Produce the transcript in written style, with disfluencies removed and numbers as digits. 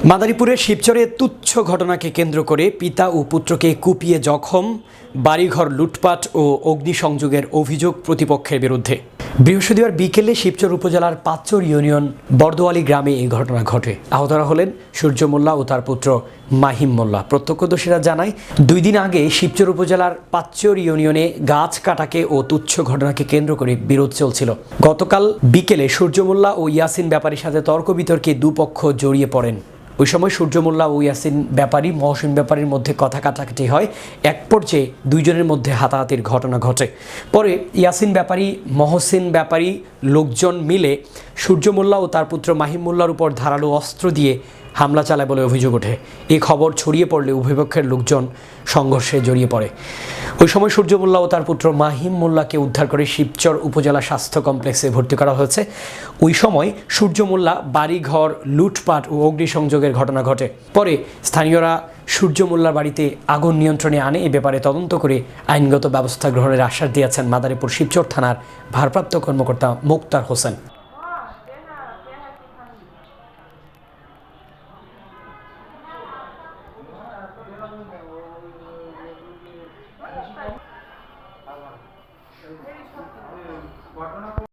মাদারীপুরের শিবচরে তুচ্ছ ঘটনাকে কেন্দ্র করে পিতা ও পুত্রকে কুপিয়ে জখম, বাড়িঘর লুটপাট ও অগ্নিসংযোগের অভিযোগ প্রতিপক্ষের বিরুদ্ধে। বৃহস্পতিবার বিকেলে শিবচর উপজেলার পাঁচচর ইউনিয়ন বর্দোয়ালি গ্রামে এই ঘটনা ঘটে। আহতরা হলেন সূর্য মোল্লা ও তার পুত্র মাহিম মোল্লা। প্রত্যক্ষদর্শীরা জানায়, 2 দিন আগে শিবচর উপজেলার পাঁচচর ইউনিয়নে গাছ কাটাকে ও তুচ্ছ ঘটনাকে কেন্দ্র করে বিরোধ চলছিল। গতকাল বিকেলে সূর্য মোল্লা ও ইয়াসিন ব্যাপারীর সাথে তর্ক বিতর্কে দুপক্ষ জড়িয়ে পড়েন। ওই সময় সূর্য মোল্লা ও ইয়াসিন ব্যাপারী মহসিন ব্যাপারীর মধ্যে কথা কাটাকাটি হয়। এক পর্যায়ে দুইজনের মধ্যে হাতাহাতির ঘটনা ঘটে। পরে ইয়াসিন ব্যাপারী, মহসিন ব্যাপারী লোকজন মিলে সূর্য মোল্লা ও তার পুত্র মাহিম মোল্লার উপর ধারালো অস্ত্র দিয়ে হামলা চালায় বলে অভিযোগ ওঠে। এই খবর ছড়িয়ে পড়লে উভয় পক্ষের লোকজন সংঘর্ষে জড়িয়ে পড়ে। ওই সময় সূর্য মোল্লা ও তার পুত্র মাহিম মোল্লাকে উদ্ধার করে শিবচর উপজেলা স্বাস্থ্য কমপ্লেক্সে ভর্তি করা হয়েছে। ওই সময় সূর্য মোল্লা বাড়িঘর লুটপাট ও অগ্নিসংযোগের ঘটনা ঘটে। পরে স্থানীয়রা সূর্য মোল্লার বাড়িতে আগুন নিয়ন্ত্রণে আনে। এ ব্যাপারে তদন্ত করে আইনগত ব্যবস্থা গ্রহণের আশ্বাস দিয়েছেন মাদারীপুর শিবচর থানার ভারপ্রাপ্ত কর্মকর্তা মোক্তার হোসেন। ঘটনা